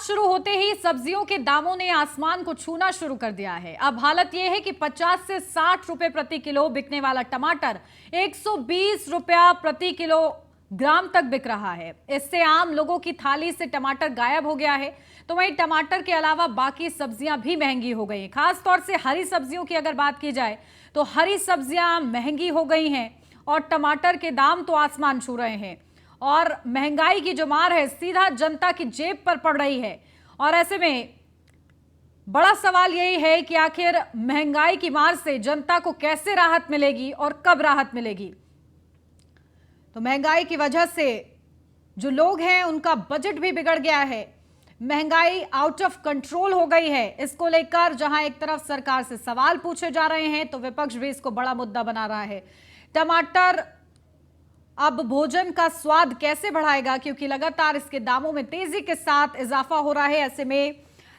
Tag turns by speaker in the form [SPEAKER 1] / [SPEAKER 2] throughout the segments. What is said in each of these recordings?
[SPEAKER 1] शुरू होते ही सब्जियों के दामों ने आसमान को छूना शुरू कर दिया है। अब हालत यह है कि 50 से 60 रुपए प्रति किलो बिकने वाला टमाटर 120 रुपया प्रति किलो ग्राम तक बिक रहा है। इससे आम लोगों की थाली से टमाटर गायब हो गया है। तो वहीं टमाटर के अलावा बाकी सब्जियां भी महंगी हो गई हैं। खास तौर से हरी सब्जियों की अगर बात की जाए तो हरी सब्जियां महंगी हो गई हैं और टमाटर के दाम तो आसमान छू रहे हैं। और महंगाई की जो मार है सीधा जनता की जेब पर पड़ रही है। और ऐसे में बड़ा सवाल यही है कि आखिर महंगाई की मार से जनता को कैसे राहत मिलेगी और कब राहत मिलेगी। तो महंगाई की वजह से जो लोग हैं उनका बजट भी बिगड़ गया है। महंगाई आउट ऑफ कंट्रोल हो गई है। इसको लेकर जहां एक तरफ सरकार से सवाल पूछे जा रहे हैं तो विपक्ष भी इसको बड़ा मुद्दा बना रहा है। टमाटर अब भोजन का स्वाद कैसे बढ़ाएगा, क्योंकि लगातार इसके दामों में तेजी के साथ इजाफा हो रहा है। ऐसे में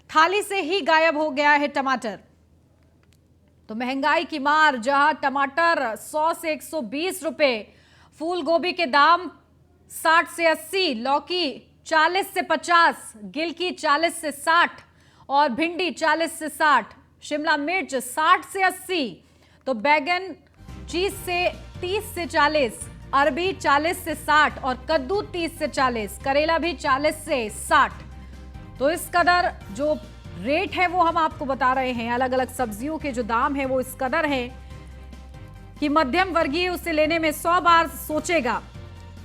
[SPEAKER 1] थाली से ही गायब हो गया है टमाटर। तो महंगाई की मार, जहां टमाटर 100 से 120 रुपए, फूल गोभी के दाम 60 से 80, लौकी 40 से 50, गिलकी 40 से 60 और भिंडी 40 से 60, शिमला मिर्च 60 से 80, तो बैगन 30 से 40, अरबी 40 से 60 और कद्दू 30 से 40, करेला भी 40 से 60। तो इस कदर जो रेट है वो हम आपको बता रहे हैं। अलग अलग सब्जियों के जो दाम है वो इस कदर है कि मध्यम वर्गीय उसे लेने में 100 बार सोचेगा।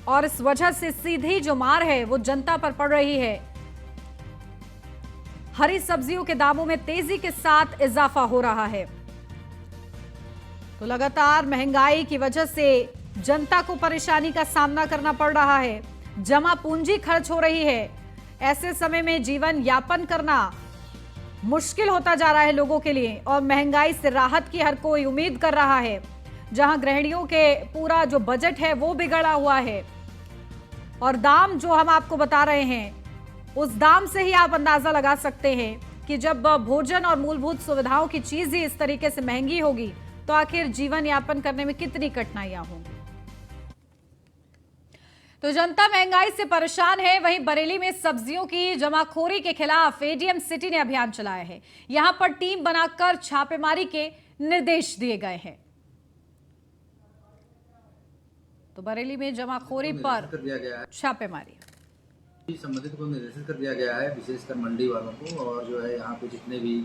[SPEAKER 1] और इस वजह से सीधी जो मार है वो जनता पर पड़ रही है। हरी सब्जियों के दामों में तेजी के साथ इजाफा हो रहा है। तो लगातार महंगाई की वजह से जनता को परेशानी का सामना करना पड़ रहा है। जमा पूंजी खर्च हो रही है। ऐसे समय में जीवन यापन करना मुश्किल होता जा रहा है लोगों के लिए। और महंगाई से राहत की हर कोई उम्मीद कर रहा है। जहां गृहिणियों के पूरा जो बजट है वो बिगड़ा हुआ है। और दाम जो हम आपको बता रहे हैं उस दाम से ही आप अंदाजा लगा सकते हैं कि जब भोजन और मूलभूत सुविधाओं की चीज ही इस तरीके से महंगी होगी तो आखिर जीवन यापन करने में कितनी कठिनाइयां होंगी। तो जनता महंगाई से परेशान है। वहीं बरेली में सब्जियों की जमाखोरी के खिलाफ एडीएम सिटी ने अभियान चलाया है। यहां पर टीम बनाकर छापेमारी के निर्देश दिए गए हैं। तो बरेली में जमाखोरी पर छापेमारी
[SPEAKER 2] संबंधित को निर्देशित कर दिया गया है, विशेषकर मंडी वालों को। और जो है यहाँ पे जितने भी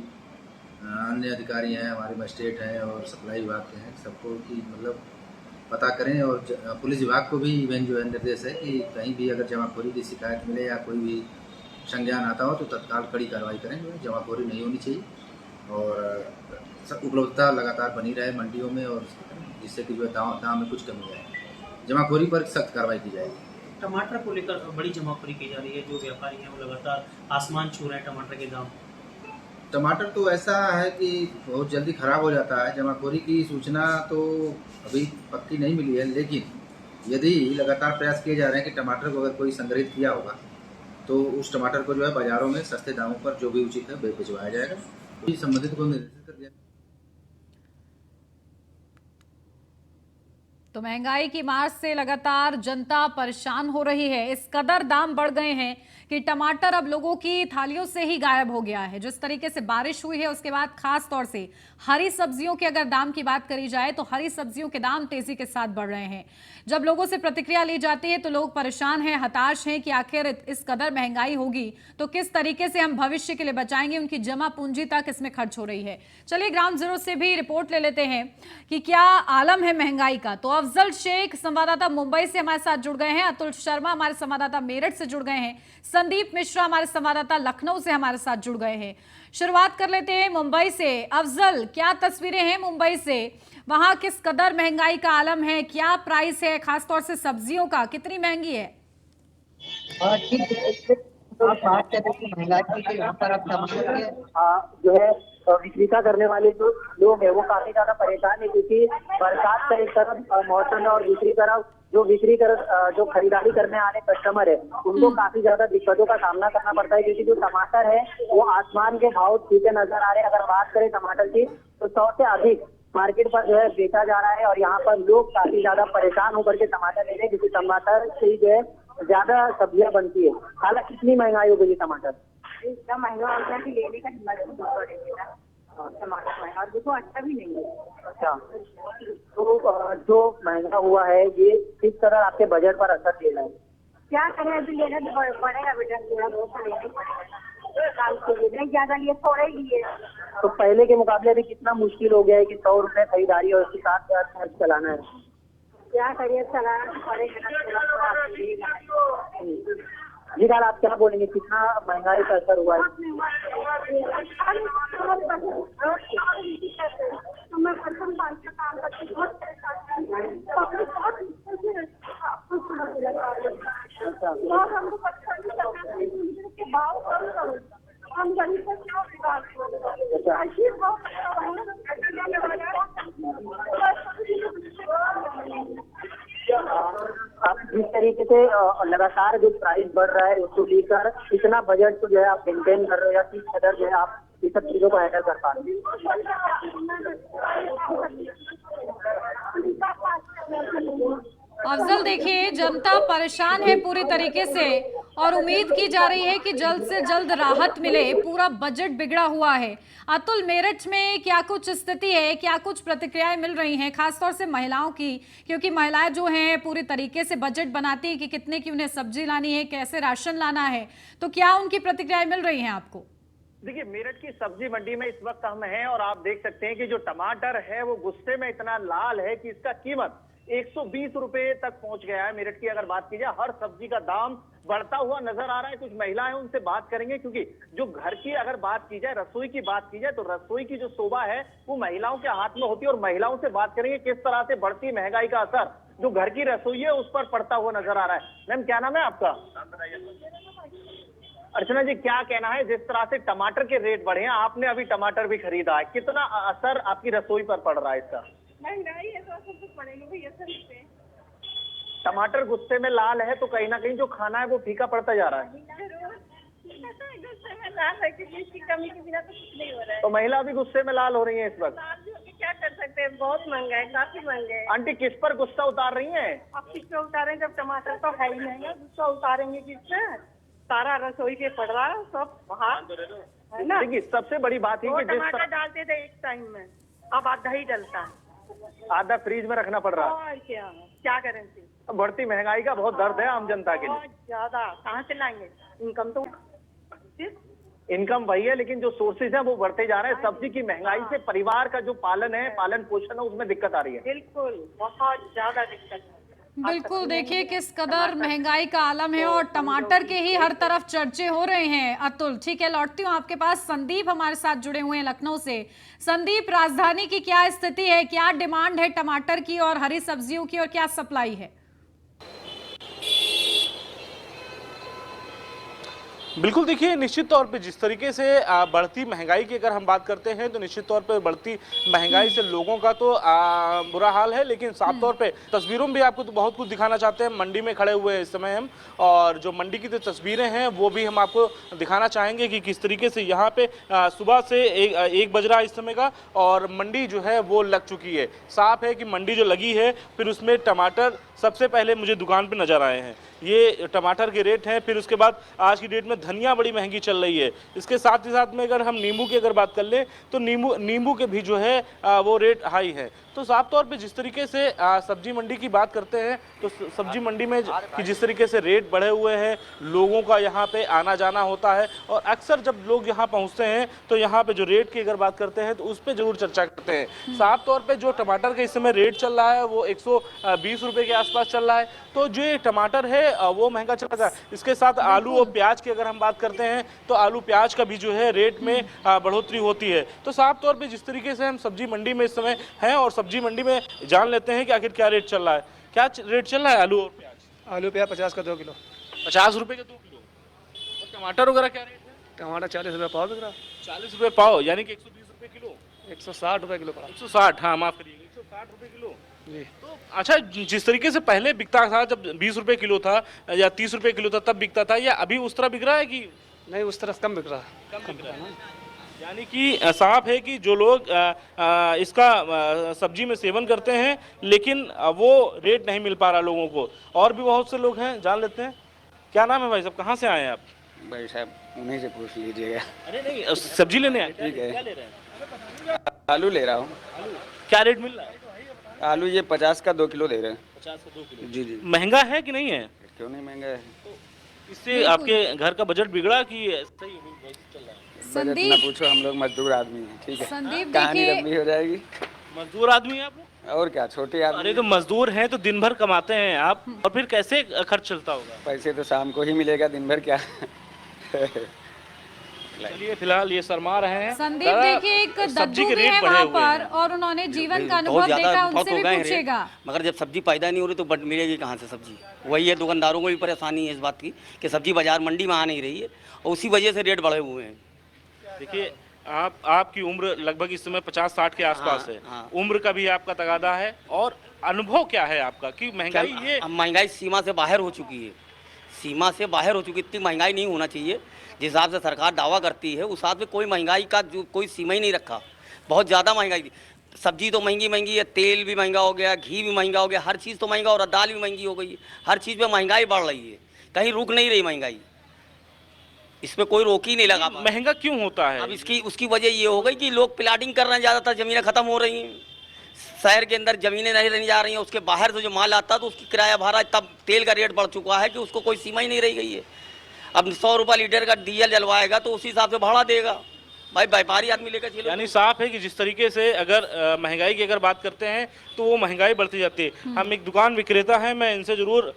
[SPEAKER 2] अन्य अधिकारी हैं, हमारे मजिस्ट्रेट हैं और सप्लाई विभाग के हैं, सबको की मतलब पता करें। और पुलिस विभाग को भी इवन जो है निर्देश है कि कहीं भी अगर जमाखोरी की शिकायत मिले या कोई भी संज्ञान आता हो तो तत्काल कड़ी कार्रवाई करें। जो है जमाखोरी नहीं होनी चाहिए और उपलब्धता लगातार बनी रहे मंडियों में, और जिससे कि जो है दाम में कुछ कमी आए। जमाखोरी पर सख्त कार्रवाई की जाएगी।
[SPEAKER 3] टमाटर को लेकर बड़ी जमाखोरी की जा रही है। जो व्यापारी हैं वो लगातार आसमान छू रहे हैं टमाटर के दाम।
[SPEAKER 2] टमाटर तो ऐसा है कि बहुत जल्दी खराब हो जाता है। जमाखोरी की सूचना तो अभी पक्की नहीं मिली है, लेकिन यदि लगातार प्रयास किए जा रहे हैं कि टमाटर को अगर कोई संग्रहित किया होगा तो उस टमाटर को जो है बाजारों में सस्ते दामों पर जो भी उचित है भिजवाया जाएगा। तो संबंधित को निर्देशित कर दिया।
[SPEAKER 1] तो महंगाई की मार से लगातार जनता परेशान हो रही है। इस कदर दाम बढ़ गए हैं कि टमाटर अब लोगों की थालियों से ही गायब हो गया है। जिस तरीके से बारिश हुई है उसके बाद खास तौर से हरी सब्जियों के अगर दाम की बात करी जाए तो हरी सब्जियों के दाम तेजी के साथ बढ़ रहे हैं। जब लोगों से प्रतिक्रिया ली जाती है तो लोग परेशान हैं, हताश हैं कि आखिर इस कदर महंगाई होगी तो किस तरीके से हम भविष्य के लिए बचाएंगे। उनकी जमा पूंजी तक इसमें खर्च हो रही है। चलिए ग्राउंड जीरो से भी रिपोर्ट ले लेते हैं कि क्या आलम है महंगाई का। तो अफजल शेख संवाददाता मुंबई से हमारे साथ जुड़ गए हैं, अतुल शर्मा हमारे संवाददाता मेरठ से जुड़ गए हैं, संदीप मिश्रा हमारे संवाददाता लखनऊ से हमारे साथ जुड़ गए हैं। शुरुआत कर लेते हैं मुंबई से। अफजल, क्या तस्वीरें हैं मुंबई से? वहां किस कदर महंगाई का आलम है, क्या प्राइस है, खासतौर से सब्जियों का कितनी महंगी है?
[SPEAKER 4] बात करें कि महंगाई की यहाँ पर अब जो है विक्रेता करने वाले जो लोग हैं वो काफी ज्यादा परेशान है, क्योंकि बरसात का एक तरफ मौसम है और दूसरी तरफ जो खरीदारी करने आने कस्टमर है उनको काफी ज्यादा दिक्कतों का सामना करना पड़ता है, क्योंकि जो टमाटर है वो आसमान के भाव सीधे नजर आ रहे हैं। अगर बात करें टमाटर की तो 100 से अधिक मार्केट पर जो है बेचा जा रहा है और यहाँ पर लोग काफी ज्यादा परेशान होकर के टमाटर ले रहे हैं, क्योंकि टमाटर से जो है ज्यादा सब्जियां बनती है। हालांकि कितनी महंगाई हो गई है टमाटर?
[SPEAKER 5] इतना महंगा हो गया कि लेने का हिम्मत नहीं पड़ेगा टमाटर महंगा, और देखो अच्छा भी नहीं है।
[SPEAKER 4] अच्छा, तो जो महंगा हुआ है ये किस तरह आपके बजट पर असर दे रहा है?
[SPEAKER 5] क्या करें, अभी लेना तो पड़ेगा बेटा, थोड़ा बहुत तो लेना ही पड़ेगा। नहीं ज्यादा लिए, थोड़े ही लिए।
[SPEAKER 4] तो पहले के मुकाबले अभी कितना मुश्किल हो गया है कि 100 रुपए खरीदारी और उसके साथ खर्च चलाना है?
[SPEAKER 5] क्या करिए, चलाना तो पड़ेगा ना, थोड़ा।
[SPEAKER 4] जी लाल, आप क्या बोलेंगे, कितना महंगाई का असर हुआ है?
[SPEAKER 5] मैं प्रथम काम करती हूँ, हमको हम गरीब को क्यों
[SPEAKER 4] आप जिस तरीके से लगातार जो प्राइस बढ़ रहा है उसको लेकर कितना बजट को जो है आप मेंटेन कर रहे हो, या किस कदर जो है आप इस सब चीजों को हैंडल कर पा रहे हैं?
[SPEAKER 1] अफजल, देखिए जनता परेशान है पूरी तरीके से और उम्मीद की जा रही है कि जल्द से जल्द राहत मिले। पूरा बजट बिगड़ा हुआ है। अतुल, मेरठ में क्या कुछ स्थिति है, क्या कुछ प्रतिक्रियाएं मिल रही हैं, खासतौर से महिलाओं की, क्योंकि महिलाएं जो हैं पूरी तरीके से बजट बनाती हैं कि कितने की उन्हें सब्जी लानी है, कैसे राशन लाना है, तो क्या उनकी प्रतिक्रियाएं मिल रही हैं आपको?
[SPEAKER 6] देखिए, मेरठ की सब्जी मंडी में इस वक्त हम हैं और आप देख सकते हैं कि जो टमाटर है वो गुस्से में इतना लाल है कि इसका कीमत 120 रुपए तक पहुंच गया है। मेरठ की अगर बात की जाए, हर सब्जी का दाम बढ़ता हुआ नजर आ रहा है। कुछ महिलाएं, उनसे बात करेंगे, क्योंकि जो घर की अगर बात की जाए, रसोई की बात की जाए, तो रसोई की जो शोभा है वो महिलाओं के हाथ में होती है। और महिलाओं से बात करेंगे किस तरह से बढ़ती महंगाई का असर जो घर की रसोई है उस पर पड़ता हुआ नजर आ रहा है। मैम, क्या नाम है आपका? अर्चना जी, क्या कहना है, जिस तरह से टमाटर के रेट बढ़े हैं, आपने अभी टमाटर भी खरीदा है, कितना असर आपकी रसोई पर पड़ रहा है इसका?
[SPEAKER 5] महंगाई है तो असर तो पड़ेगा भैया सर पे।
[SPEAKER 6] टमाटर गुस्से में लाल है तो कहीं ना कहीं जो खाना है वो फीका पड़ता जा रहा है।
[SPEAKER 5] गुस्से में लाल है क्योंकि इसकी कमी के बिना तो कुछ नहीं हो रहा है।
[SPEAKER 6] तो महिला भी गुस्से में लाल हो रही है इस वक्त।
[SPEAKER 5] क्या कर सकते हैं, बहुत महंगा है, काफी महंगा है।
[SPEAKER 6] आंटी, किस पर गुस्सा उतार रही हैं?
[SPEAKER 5] अब किस पे उतारें, जब टमाटर तो है ही महंगा, गुस्सा उतारेंगे किससे? सारा रसोई के पड़ रहा है सब बाहर, है ना।
[SPEAKER 6] देखिए, सबसे बड़ी बात है कि
[SPEAKER 5] टमाटर डालते थे एक टाइम में, अब आधा ही डलता है,
[SPEAKER 6] आधा फ्रीज में रखना पड़ रहा है।
[SPEAKER 5] और क्या करें फिर?
[SPEAKER 6] बढ़ती महंगाई का बहुत दर्द है आम जनता के लिए।
[SPEAKER 5] बहुत ज्यादा, कहाँ से लाएंगे इनकम? तो
[SPEAKER 6] इनकम वही है, लेकिन जो सोर्सेज हैं वो बढ़ते जा रहे हैं। सब्जी की महंगाई से परिवार का जो पालन है, पालन पोषण है, उसमें दिक्कत आ रही है।
[SPEAKER 5] बिल्कुल, बहुत ज्यादा दिक्कत है।
[SPEAKER 1] बिल्कुल, देखिए किस कदर महंगाई का आलम है और टमाटर के ही हर तरफ चर्चे हो रहे हैं। अतुल, ठीक है, लौटती हूँ आपके पास। संदीप हमारे साथ जुड़े हुए हैं लखनऊ से। संदीप, राजधानी की क्या स्थिति है, क्या डिमांड है टमाटर की और हरी सब्जियों की, और क्या सप्लाई है?
[SPEAKER 7] बिल्कुल, देखिए निश्चित तौर पे जिस तरीके से बढ़ती महंगाई की अगर हम बात करते हैं तो निश्चित तौर पे बढ़ती महंगाई से लोगों का तो बुरा हाल है, लेकिन साफ तौर पे तस्वीरों में भी आपको तो बहुत कुछ दिखाना चाहते हैं। मंडी में खड़े हुए इस समय हम, और जो मंडी की जो तस्वीरें हैं वो भी हम आपको दिखाना चाहेंगे कि किस तरीके से यहाँ पे सुबह से एक बज रहा है इस समय का, और मंडी जो है वो लग चुकी है। साफ है कि मंडी जो लगी है, फिर उसमें टमाटर सबसे पहले मुझे दुकान पे नजर आए हैं, ये टमाटर के रेट हैं। फिर उसके बाद आज की डेट में धनिया बड़ी महंगी चल रही है। इसके साथ ही साथ में अगर हम नींबू की अगर बात कर लें तो नींबू के भी जो है वो रेट हाई है। तो साफ तौर पे जिस तरीके से सब्जी मंडी की बात करते हैं तो सब्जी मंडी में कि जिस तरीके से रेट बढ़े हुए हैं, लोगों का यहाँ पे आना जाना होता है, और अक्सर जब लोग यहाँ पहुँचते हैं तो यहाँ पे जो रेट की अगर बात करते हैं तो उस पर जरूर चर्चा करते हैं। साफ तौर पे जो टमाटर का इस समय रेट चल रहा है वो 120 रुपये के आसपास चल रहा है। तो जो ये टमाटर है वो महंगा चल रहा है। इसके साथ आलू और प्याज की अगर हम बात करते हैं तो आलू प्याज का भी जो है रेट में बढ़ोतरी होती है। तो साफ तौर पे जिस तरीके से हम सब्जी मंडी में इस समय हैं और सब्जी मंडी में जान लेते हैं कि आखिर क्या रेट चल रहा है। क्या रेट चल रहा है आलू और प्याज?
[SPEAKER 8] आलू प्याज 50 का 2 किलो,
[SPEAKER 7] 50 रुपए के 2 किलो। और टमाटर वगैरह क्या रेट है?
[SPEAKER 8] टमाटर 40 रुपये पाव बिक रहा।
[SPEAKER 7] 40 रुपये पाव, यानी कि 120 रुपये किलो।
[SPEAKER 8] 160 रुपये किलो पड़ा।
[SPEAKER 7] 160, हाँ माफ करिएगा, 160 रुपये किलो
[SPEAKER 8] जी।
[SPEAKER 7] तो अच्छा, जिस तरीके से पहले बिकता था, जब 20 रुपये किलो था या 30 रुपये किलो था तब बिकता था, या अभी उस तरह बिक रहा है कि
[SPEAKER 8] नहीं? उस तरह कम बिक रहा है।
[SPEAKER 7] कम बिक रहा है। यानी कि साफ है कि जो लोग इसका सब्जी में सेवन करते हैं, लेकिन वो रेट नहीं मिल पा रहा लोगों को। और भी बहुत से लोग हैं, जान लेते हैं। क्या नाम है भाई साहब, कहाँ से आए हैं आप?
[SPEAKER 9] भाई साहब उन्हीं से पूछ लीजिएगा।
[SPEAKER 7] अरे नहीं, सब्जी लेने आए
[SPEAKER 9] ठीक है।
[SPEAKER 7] क्या ले रहे हैं?
[SPEAKER 9] आलू ले रहा हूँ।
[SPEAKER 7] क्या रेट मिल रहा है?
[SPEAKER 9] आलू ये 50 का 2 किलो दे रहे हैं।
[SPEAKER 7] 50 से 2 किलो।
[SPEAKER 9] जी जी।
[SPEAKER 7] महंगा है कि नहीं है?
[SPEAKER 9] क्यों नहीं महंगा है?
[SPEAKER 7] इससे आपके घर का बजट बिगड़ा कि ऐसा ही चल रहा है?
[SPEAKER 9] बजट ना
[SPEAKER 1] संदीप
[SPEAKER 9] पूछो, हम लोग मजदूर आदमी हैं। ठीक है,
[SPEAKER 1] संदीप
[SPEAKER 9] कहानी
[SPEAKER 1] देखिए,
[SPEAKER 9] लंबी हो जाएगी।
[SPEAKER 7] मजदूर आदमी है आप लोग?
[SPEAKER 9] और क्या, छोटे आदमी।
[SPEAKER 7] अरे तो मजदूर हैं तो दिन भर कमाते हैं आप, और फिर कैसे खर्च चलता होगा?
[SPEAKER 9] पैसे तो शाम को ही मिलेगा, दिन भर क्या।
[SPEAKER 7] चलिए फिलहाल ये शर्मा रहे हैं।
[SPEAKER 1] संदीप
[SPEAKER 7] दादा,
[SPEAKER 1] देखिए एक
[SPEAKER 7] सब्जी
[SPEAKER 1] दद्दू
[SPEAKER 7] के
[SPEAKER 1] भी
[SPEAKER 7] रेट
[SPEAKER 1] है
[SPEAKER 7] बढ़े
[SPEAKER 1] वहाँ
[SPEAKER 7] हुए
[SPEAKER 1] पर
[SPEAKER 7] हैं।
[SPEAKER 1] और उन्होंने जीवन का
[SPEAKER 10] बहुत
[SPEAKER 1] अनुभव
[SPEAKER 10] ज़्यादा
[SPEAKER 1] देखा,
[SPEAKER 10] बहुत
[SPEAKER 1] उनसे
[SPEAKER 10] हो
[SPEAKER 1] भी
[SPEAKER 10] गए हैं
[SPEAKER 1] पूछेगा।
[SPEAKER 10] रेट। मगर जब सब्जी पैदा नहीं हो रही तो बट मिलेगी कहाँ से सब्जी? वही है, दुकानदारों को भी परेशानी है इस बात की कि सब्जी बाजार मंडी में आ नहीं रही है और उसी वजह से रेट बढ़े हुए हैं।
[SPEAKER 7] देखिए आपकी उम्र लगभग इस समय 50-60 के आसपास
[SPEAKER 10] हाँ,
[SPEAKER 7] है।
[SPEAKER 10] हाँ।
[SPEAKER 7] उम्र का भी आपका तगादा है, और अनुभव क्या है आपका कि महंगाई ये
[SPEAKER 10] अब महंगाई सीमा से बाहर हो चुकी है, सीमा से बाहर हो चुकी। इतनी महंगाई नहीं होना चाहिए जिस हिसाब से सरकार दावा करती है, उस हिसाब से कोई महंगाई का जो कोई सीमा ही नहीं रखा। बहुत ज़्यादा महंगाई थी। सब्जी तो महंगी महंगी है, तेल भी महंगा हो गया, घी भी महंगा हो गया, हर चीज़ तो महंगा, और दाल भी महंगी हो गई है। हर चीज़ पे महंगाई बढ़ रही है, कहीं रुक नहीं रही महंगाई, इस पर कोई रोक ही नहीं लगा।
[SPEAKER 7] महंगा क्यों होता है?
[SPEAKER 10] अब इसकी उसकी वजह ये हो गई कि लोग प्लाटिंग कर रहे हैं, ज़्यादातर ज़मीनें ख़त्म हो रही हैं, शहर के अंदर ज़मीनें नहीं रहने जा रही हैं, उसके बाहर से जो माल आता है तो उसकी किराया भाड़ा, तब तेल का रेट बढ़ चुका है कि उसको कोई सीमा ही नहीं रह गई है। अब 100 रुपये लीटर का डीजल जलवाएगा तो उसी हिसाब से भाड़ा देगा भाई, व्यापारी आदमी लेकर चलो।
[SPEAKER 7] यानी साफ है कि जिस तरीके से अगर महंगाई की अगर बात करते हैं तो वो महंगाई बढ़ती जाती है। हम एक दुकान विक्रेता हैं, मैं इनसे जरूर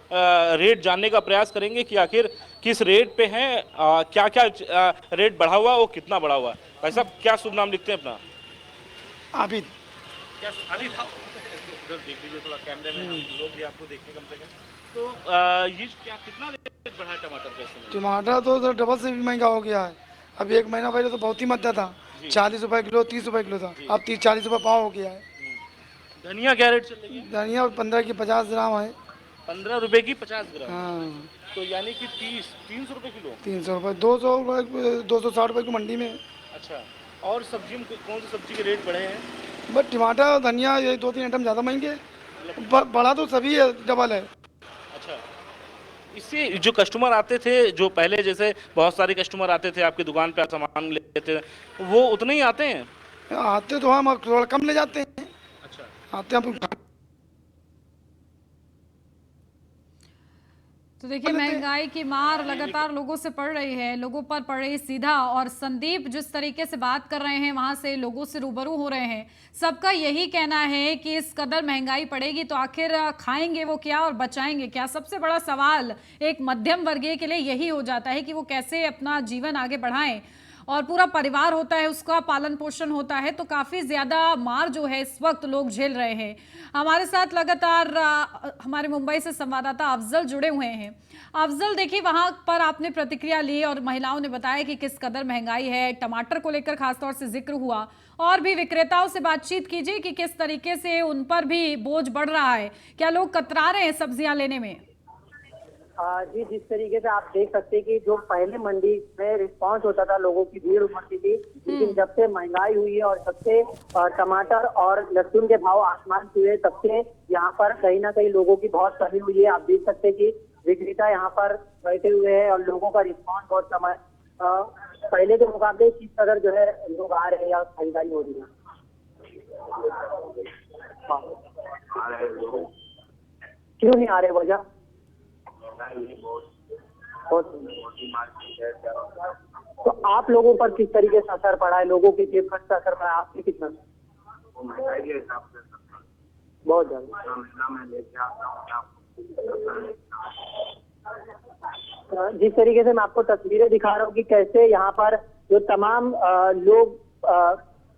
[SPEAKER 7] रेट जानने का प्रयास करेंगे कि आखिर किस रेट पे हैं, क्या क्या रेट बढ़ा हुआ, वो कितना बढ़ा हुआ है। भाई साहब क्या शुभ नाम लिखते हैं अपना?
[SPEAKER 8] आबिद।
[SPEAKER 7] क्या आबिद? इधर देख लीजिए थोड़ा, कैमरे में लोग भी आपको देखें कम से कम। तो ये क्या कितना रेट बढ़ा है टमाटर का?
[SPEAKER 8] टमाटर तो डबल से भी महंगा हो गया है। अभी 1 महीना पहले तो बहुत ही महंगा था, 40 रुपये किलो, 30 रुपये किलो था, अब 30-40 रुपये पाव हो गया है।
[SPEAKER 7] धनिया क्या रेट चल रही है?
[SPEAKER 8] धनिया 15 की 50 ग्राम है।
[SPEAKER 7] 15 रुपए की 50 ग्राम।
[SPEAKER 8] हाँ,
[SPEAKER 7] तो यानी कि 300 रुपए किलो।
[SPEAKER 8] 300 रुपये, 200 रुपये, 260 रुपये की मंडी में।
[SPEAKER 7] अच्छा, और सब्जी में कौन सी सब्जी के रेट बढ़े हैं?
[SPEAKER 8] बट टमाटर, धनिया, ये 2-3 आइटम ज़्यादा महंगे। बढ़ा तो सभी है, डबल है।
[SPEAKER 7] अच्छा, इससे जो कस्टमर आते थे, जो पहले जैसे बहुत सारे कस्टमर आते थे आपकी दुकान पे सामान लेते थे, वो उतने ही आते हैं?
[SPEAKER 8] आते तो हम थोड़ा कम ले जाते हैं।
[SPEAKER 7] अच्छा,
[SPEAKER 8] आते हैं
[SPEAKER 1] तो देखिए महंगाई की मार लगातार लोगों से पड़ रही है, लोगों पर पड़ रही सीधा। और संदीप जिस तरीके से बात कर रहे हैं, वहां से लोगों से रूबरू हो रहे हैं, सबका यही कहना है कि इस कदर महंगाई पड़ेगी तो आखिर खाएंगे वो क्या और बचाएंगे क्या। सबसे बड़ा सवाल एक मध्यम वर्गीय के लिए यही हो जाता है कि वो कैसे अपना जीवन आगे बढ़ाएं, और पूरा परिवार होता है, उसका पालन पोषण होता है, तो काफ़ी ज़्यादा मार जो है इस वक्त लोग झेल रहे हैं। हमारे साथ लगातार हमारे मुंबई से संवाददाता अफजल जुड़े हुए हैं। अफजल देखिए, वहां पर आपने प्रतिक्रिया ली और महिलाओं ने बताया कि किस कदर महंगाई है, टमाटर को लेकर खासतौर से जिक्र हुआ, और भी विक्रेताओं से बातचीत कीजिए कि किस तरीके से उन पर भी बोझ बढ़ रहा है, क्या लोग कतरा रहे हैं सब्जियां लेने में?
[SPEAKER 4] जी, जिस तरीके से आप देख सकते हैं कि जो पहले मंडी में रिस्पांस होता था, लोगों की भीड़ उमड़ती थी, लेकिन जब से महंगाई हुई है और जब से टमाटर और लहसुन के भाव आसमान छुए, तब से यहाँ पर कहीं ना कहीं लोगों की बहुत कमी हुई है। आप देख सकते हैं कि विक्रेता यहाँ पर बैठे हुए हैं और लोगों का रिस्पॉन्स बहुत कम है। पहले के मुकाबले किस कदर जो है लोग आ रहे हैं या खरीदारी हो रही है? क्यों नहीं आ रहे वजह? तो आप लोगों पर किस तरीके से असर पड़ा है, लोगों की जेब खर्च का असर पड़ा है आपके कितना? बहुत ज्यादा। जिस तरीके से मैं आपको तस्वीरें दिखा रहा हूँ कि कैसे यहाँ पर जो तमाम लोग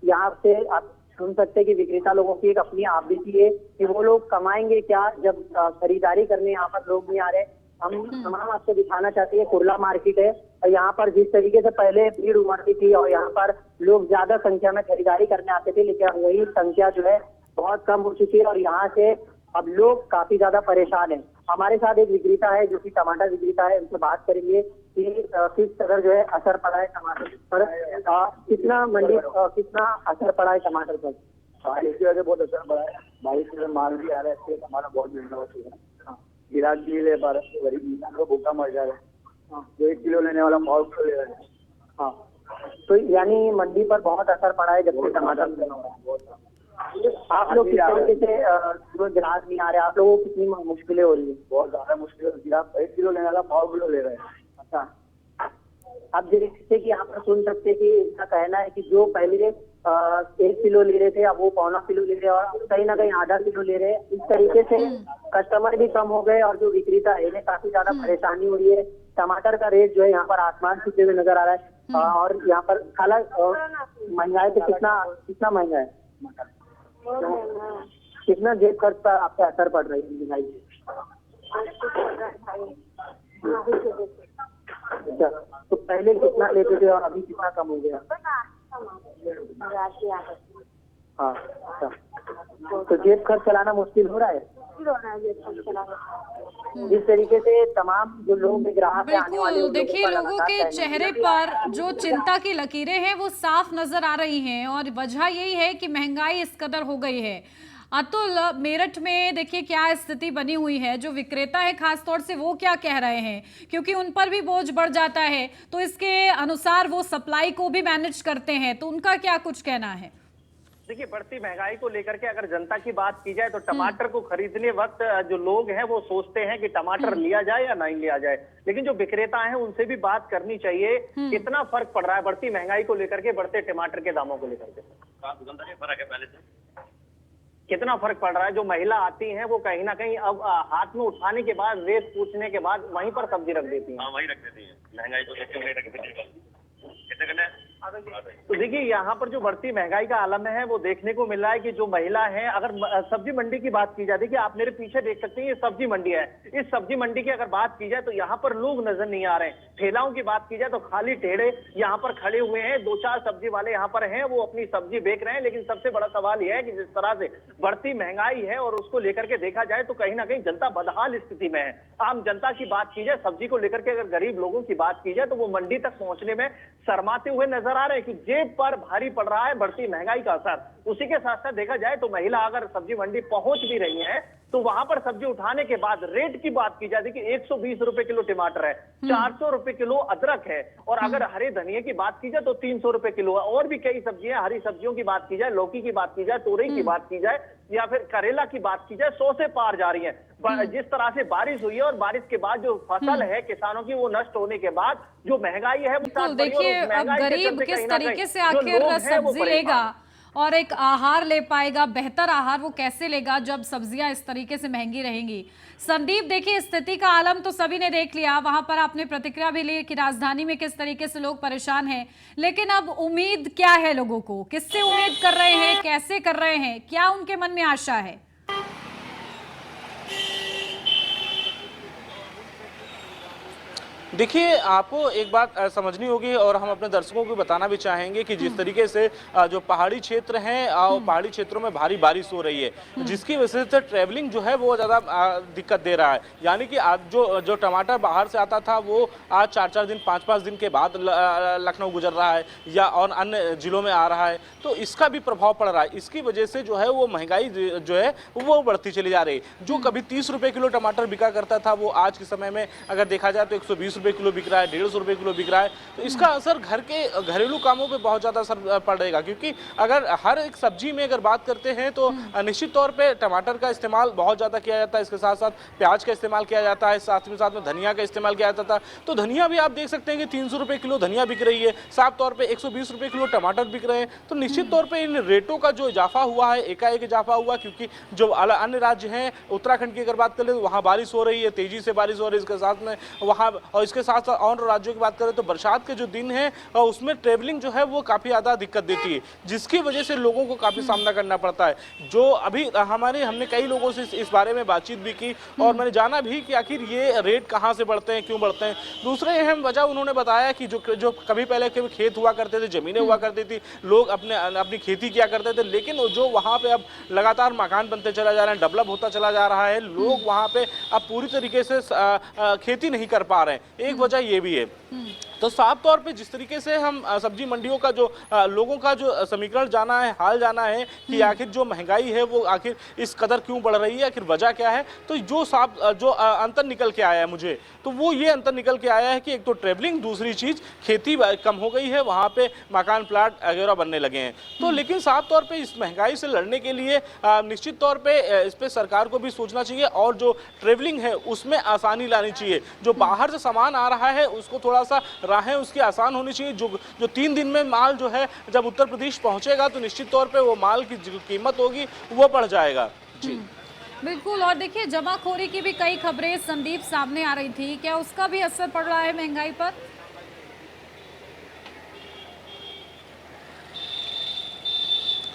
[SPEAKER 4] यहाँ से आप सुन सकते हैं कि विक्रेता लोगों की एक अपनी आवृत्ति है कि वो लोग कमाएंगे क्या जब खरीदारी करने यहाँ पर लोग नहीं आ रहे। हम तमाम आपको दिखाना चाहते हैं, कुर्ला मार्केट है और यहाँ पर जिस तरीके से पहले भीड़ उमड़ती थी और यहाँ पर लोग ज्यादा संख्या में खरीदारी करने आते थे, लेकिन वही संख्या जो है बहुत कम हो चुकी है और यहाँ से अब लोग काफी ज्यादा परेशान हैं। हमारे साथ एक विक्रेता है जो कि टमाटर विक्रेता है, उनसे बात करेंगे कि किस तरह जो है असर पड़ा है टमाटर पर, कितना असर पड़ा है टमाटर पर।
[SPEAKER 11] बारिश की वजह से बहुत असर पड़ा है। बारिश में माल भी आ रहा है, हमारा बहुत महंगा हो चुका है। गिराक भी ले पा रहे, गरीब इंसान को भूखा मर जा रहा है। जो 1 किलो लेने वाला 100 किलो ले रहा है।
[SPEAKER 4] हाँ, तो यानी मंडी पर बहुत असर पड़ा है जबकि टमाटर आप लोग किस तरीके से जो ग्राहक नहीं आ रहे, आप लोगों को कितनी मुश्किलें हो रही है?
[SPEAKER 11] बहुत ज्यादा मुश्किल होती है। आप 1 किलो लेने वाला 100 किलो ले रहे हैं।
[SPEAKER 4] अच्छा, आप जैसे कि यहाँ पर सुन सकते हैं कि इसका कहना है कि जो पहले 1 किलो ले रहे थे अब वो 1.25 किलो ले रहे हैं और कहीं ना कहीं आधा किलो ले रहे हैं। इस तरीके से कस्टमर भी कम हो गए और जो विक्रेता है इन्हें काफी ज्यादा परेशानी हो रही है। टमाटर का रेट जो है यहाँ पर आसमान छूते हुए नजर आ रहा है और यहाँ पर हालांकि महंगाई तो कितना महंगा है, कितना जेब खर्च पर आपका असर पड़ रही है महंगाई से? अच्छा, तो पहले कितना लेते थे और अभी कितना कम हो गया? हाँ, अच्छा, तो जेब खर्च चलाना मुश्किल हो रहा है। इस तरीके से तमाम जो लोग ग्राहक हैं आने वाले
[SPEAKER 1] बिल्कुल, देखिए लोगों के चेहरे पर जो चिंता की लकीरें हैं वो साफ नजर आ रही हैं और वजह यही है कि महंगाई इस कदर हो गई है। अतुल, मेरठ में देखिए क्या स्थिति बनी हुई है, जो विक्रेता है खासतौर से वो क्या कह रहे हैं, क्योंकि उन पर भी बोझ बढ़ जाता है तो इसके अनुसार वो सप्लाई को भी मैनेज करते हैं, तो उनका क्या कुछ कहना है?
[SPEAKER 6] देखिए, बढ़ती महंगाई को लेकर के अगर जनता की बात की जाए तो टमाटर को खरीदने वक्त जो लोग हैं वो सोचते हैं कि टमाटर लिया जाए या नहीं लिया जाए, लेकिन जो विक्रेता हैं उनसे भी बात करनी चाहिए। कितना फर्क पड़ रहा है बढ़ती महंगाई को लेकर के, बढ़ते टमाटर के दामों को लेकर के? फर्क है पहले से, कितना फर्क पड़ रहा है? जो महिला आती हैं वो कहीं ना कहीं अब हाथ में उठाने के बाद, रेट पूछने के बाद वहीं पर सब्जी रख देती हैं। वहीं रख देती है, महंगाई को देखते हुए कितने करना है। तो देखिए, यहाँ पर जो बढ़ती महंगाई का आलम है वो देखने को मिल रहा है कि जो महिला है, अगर सब्जी मंडी की बात की जाए, देखिए आप मेरे पीछे देख सकते हैं ये सब्जी मंडी है। इस सब्जी मंडी की अगर बात की जाए तो यहाँ पर लोग नजर नहीं आ रहे हैं। ठेलाओं की बात की जाए तो खाली ठेले यहाँ पर खड़े हुए हैं, 2-4 सब्जी वाले यहाँ पर हैं, वो अपनी सब्जी बेच रहे हैं। लेकिन सबसे बड़ा सवाल यह है कि जिस तरह से बढ़ती महंगाई है और उसको लेकर के देखा जाए तो कहीं ना कहीं जनता बदहाल स्थिति में है। आम जनता की बात की जाए, सब्जी को लेकर के अगर गरीब लोगों की बात की जाए तो वो मंडी तक पहुंचने में शर्माते हुए नजर आ रहे हैं कि जेब पर भारी पड़ रहा है बढ़ती महंगाई का असर। उसी के साथ साथ देखा जाए तो महिला अगर सब्जी मंडी पहुंच भी रही है तो वहां पर सब्जी उठाने के बाद रेट की बात की जाए, देखिए 120 रुपए किलो टमाटर है, 400 रुपए किलो अदरक है, और अगर हरे धनिये की बात की जाए तो 300 रुपए किलो है। और भी कई सब्जियां, हरी सब्जियों की बात की जाए, लौकी की बात की जाए, तोरई की बात की जाए या फिर करेला की बात की जाए, 100 से पार जा रही है। जिस तरह से बारिश हुई है और बारिश के बाद जो फसल है किसानों की वो नष्ट होने के बाद जो महंगाई है वो
[SPEAKER 1] देखिए अब गरीब किस तरीके से आखिर सब्जी लेगा और एक आहार ले पाएगा, बेहतर आहार वो कैसे लेगा जब सब्जियां इस तरीके से महंगी रहेंगी। संदीप, देखिए स्थिति का आलम तो सभी ने देख लिया, वहां पर आपने प्रतिक्रिया भी ली कि राजधानी में किस तरीके से लोग परेशान हैं, लेकिन अब उम्मीद क्या है लोगों को, किससे उम्मीद कर रहे हैं, कैसे कर रहे हैं, क्या उनके मन में आशा है?
[SPEAKER 7] देखिए, आपको एक बात समझनी होगी और हम अपने दर्शकों को बताना भी चाहेंगे कि जिस तरीके से जो पहाड़ी क्षेत्र हैं, पहाड़ी क्षेत्रों में भारी बारिश हो रही है, जिसकी वजह से ट्रैवलिंग जो है वो ज़्यादा दिक्कत दे रहा है। यानी कि आज जो टमाटर बाहर से आता था वो आज 4-4 दिन 5-5 दिन के बाद लखनऊ गुजर रहा है या और अन्य जिलों में आ रहा है, तो इसका भी प्रभाव पड़ रहा है। इसकी वजह से जो है वो महंगाई जो है वो बढ़ती चली जा रही है। जो कभी 30 रुपये किलो टमाटर बिका करता था वो आज के समय में अगर देखा जाए तो 120 रुपये किलो बिक रहा है, 150 रुपये किलो बिक रहा है। तो इसका असर घर के घरेलू कामों पे बहुत ज़्यादा असर पड़ेगा, क्योंकि अगर हर एक सब्जी में अगर बात करते हैं तो निश्चित तौर पे टमाटर का इस्तेमाल बहुत ज़्यादा किया जाता है, इसके साथ साथ प्याज का इस्तेमाल किया जाता है, साथ में धनिया का इस्तेमाल किया जाता था। तो धनिया भी आप देख सकते हैं कि 300 रुपये किलो धनिया बिक रही है, साफ तौर पर 120 रुपये किलो टमाटर बिक रहे हैं। तो निश्चित तौर पर इन रेटों का जो इजाफा हुआ है, एकाएक इजाफा हुआ, क्योंकि जो अन्य राज्य हैं, उत्तराखंड की अगर बात करें तो वहाँ बारिश हो रही है, तेजी से बारिश हो रही है, इसके साथ में वहाँ और इसके साथ साथ और राज्यों की बात करें तो बरसात के जो दिन है उसमें ट्रेवलिंग जो है वो काफ़ी ज़्यादा दिक्कत देती है, जिसकी वजह से लोगों को काफ़ी सामना करना पड़ता है। जो अभी हमने कई लोगों से इस बारे में बातचीत भी की और मैंने जाना भी कि आखिर ये रेट कहाँ से बढ़ते हैं, क्यों बढ़ते हैं। दूसरे अहम वजह उन्होंने बताया कि जो कभी पहले के खेत हुआ करते थे, ज़मीनें हुआ करती थी, लोग अपनी खेती किया करते थे, लेकिन जो वहाँ पे अब लगातार मकान बनते चला जा रहे हैं, डेवलप होता चला जा रहा है, लोग वहाँ पे अब पूरी तरीके से खेती नहीं कर पा रहे हैं। एक वजह ये भी है। तो साफ तौर पे जिस तरीके से हम सब्जी मंडियों का जो लोगों का जो समीकरण जाना है, हाल जाना है कि आखिर जो महंगाई है वो आखिर इस कदर क्यों बढ़ रही है, आखिर वजह क्या है, तो जो अंतर निकल के आया है मुझे, तो वो ये अंतर निकल के आया है कि एक तो ट्रेवलिंग, दूसरी चीज़ खेती कम हो गई है, वहाँ पे मकान प्लाट वगैरह बनने लगे हैं। तो लेकिन साफ तौर पे इस महंगाई से लड़ने के लिए निश्चित तौर पे इस पे सरकार को भी सोचना चाहिए और जो ट्रेवलिंग है उसमें आसानी लानी चाहिए। जो बाहर से सामान आ रहा है उसको थोड़ा सा राहें उसकी आसान होनी चाहिए। जो 3 दिन में माल जो है जब उत्तर प्रदेश पहुंचेगा तो निश्चित तौर पे वो माल की जो कीमत होगी वो बढ़ जाएगा। जी
[SPEAKER 1] बिल्कुल। और देखिए जमाखोरी की भी कई खबरें संदीप सामने आ रही थी, क्या उसका भी असर पड़ रहा है महंगाई पर?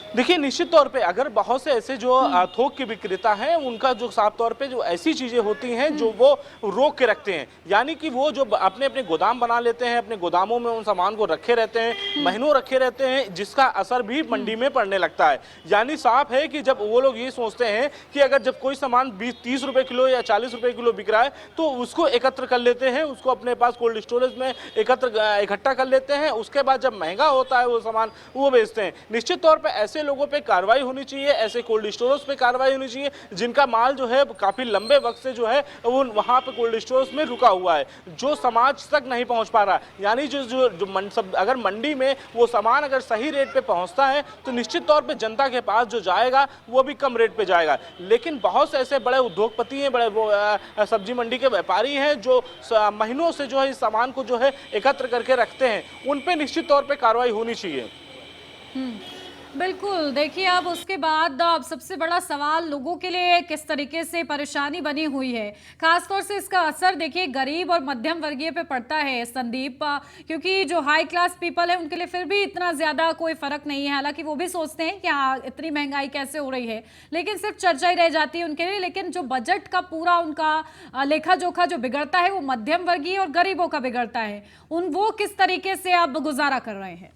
[SPEAKER 7] देखिए निश्चित तौर पे अगर बहुत से ऐसे जो थोक के विक्रेता हैं उनका जो साफ तौर पे जो ऐसी चीजें होती हैं जो वो रोक के रखते हैं, यानी कि वो जो अपने अपने गोदाम बना लेते हैं, अपने गोदामों में उन सामान को रखे रहते हैं, महीनों रखे रहते हैं, जिसका असर भी मंडी में पड़ने लगता है। यानी साफ है कि जब वो लोग ये सोचते हैं कि अगर जब कोई सामान 20-30 रुपए किलो या 40 रुपए किलो बिक रहा है तो उसको एकत्र कर लेते हैं, उसको अपने पास कोल्ड स्टोरेज में इकट्ठा कर लेते हैं, उसके बाद जब महंगा होता है वो सामान वो बेचते हैं। निश्चित तौर पर ऐसे लोगों पे कार्रवाई होनी चाहिए, ऐसे कोल्ड स्टोरेज पे कार्रवाई होनी चाहिए जिनका माल जो है काफी लंबे वक्त से जो है वो वहां पे कोल्ड स्टोरेज में रुका हुआ है, जो समाज तक नहीं पहुंच पा रहा। यानी अगर मंडी में वो सामान अगर सही रेट पे पहुंचता है तो निश्चित तौर पे जनता के पास जो जाएगा वो भी कम रेट पे जाएगा। लेकिन बहुत से ऐसे बड़े उद्योगपति हैं, बड़े सब्जी मंडी के व्यापारी हैं जो महीनों से जो है इस सामान को जो है एकत्र करके रखते हैं, उन पे निश्चित तौर पे कार्रवाई होनी चाहिए।
[SPEAKER 1] बिल्कुल। देखिए अब उसके बाद अब सबसे बड़ा सवाल लोगों के लिए किस तरीके से परेशानी बनी हुई है, खासतौर से इसका असर देखिए गरीब और मध्यम वर्गीय पे पड़ता है संदीप, क्योंकि जो हाई क्लास पीपल है उनके लिए फिर भी इतना ज़्यादा कोई फ़र्क नहीं है। हालांकि वो भी सोचते हैं कि हाँ इतनी महंगाई कैसे हो रही है, लेकिन सिर्फ चर्चा ही रह जाती है उनके लिए। लेकिन जो बजट का पूरा उनका लेखा जोखा जो बिगड़ता है वो मध्यम वर्गीय और गरीबों का बिगड़ता है। वो किस तरीके से अब गुजारा कर रहे हैं?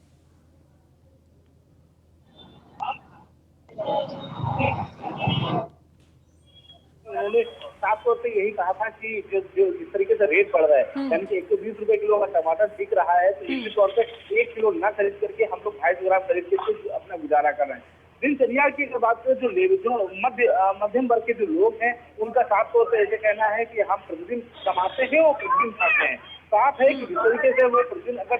[SPEAKER 6] उन्होंने साफ तौर पे यही कहा था कि जो जिस तरीके से रेट बढ़ रहा है, यानी कि 120 रुपए किलो का टमाटर बिक रहा है, तो निश्चित तौर पे 1 किलो न खरीद करके हम लोग 250 ग्राम खरीद के अपना गुजारा कर रहे हैं। दिनचर्या की अगर बात करें जो मध्यम वर्ग के जो लोग हैं उनका साफ तौर पे ऐसे कहना है कि हम प्रतिदिन कमाते हैं और प्रतिदिन खाते हैं। साफ है कि जिस तरीके से वो प्रतिदिन अगर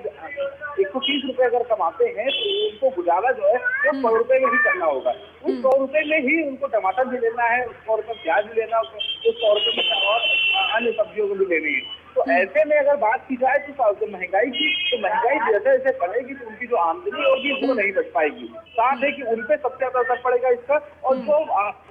[SPEAKER 6] 130 रुपए अगर कमाते हैं तो उनको गुजारा जो है वो 100 रुपए में ही करना होगा। उस 100 रुपए में ही उनको टमाटर भी लेना है, उस 100 रुपए प्याज भी लेना है, उस 100 रुपए में और अन्य सब्जियों को भी लेनी है। तो ऐसे में अगर बात की जाए तो महंगाई की, तो महंगाई जैसे जैसे बढ़ेगी तो उनकी जो आमदनी होगी वो नहीं बच पाएगी। साथ है कि उन पे सबसे ज्यादा असर पड़ेगा इसका, और जो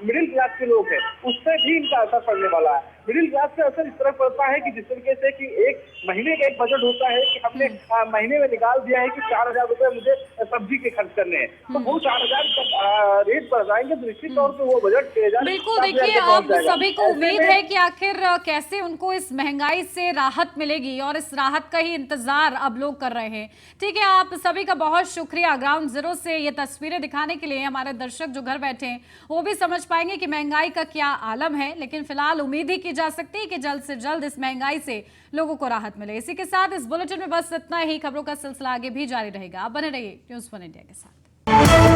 [SPEAKER 6] मिडिल क्लास के लोग हैं उससे भी इनका असर पड़ने वाला है। मिडिल क्लास का असर इस तरह पड़ता है कि जिस तरीके से कि एक महीने का एक बजट होता है कि हमने महीने में निकाल दिया है कि 4000 रुपए मुझे सब्जी के खर्च करने हैं, तो वो 4000 रेट बढ़ जाएंगे तो निश्चित तौर पर वो बजट 6000।
[SPEAKER 1] बिल्कुल। देखिए अब सभी को उम्मीद है कि आखिर कैसे उनको इस महंगाई से राहत मिलेगी और इस राहत का ही इंतजार अब लोग कर रहे हैं। ठीक है, आप सभी का बहुत शुक्रिया ग्राउंड जीरो से ये तस्वीरें दिखाने के लिए। हमारे दर्शक जो घर बैठे हैं वो भी समझ पाएंगे कि महंगाई का क्या आलम है, लेकिन फिलहाल उम्मीद ही की जा सकती है कि जल्द से जल्द इस महंगाई से लोगों को राहत मिले। इसी के साथ इस बुलेटिन में बस इतना ही। खबरों का सिलसिला आगे भी जारी रहेगा। आप बने रहिए न्यूज़ 1 इंडिया के साथ।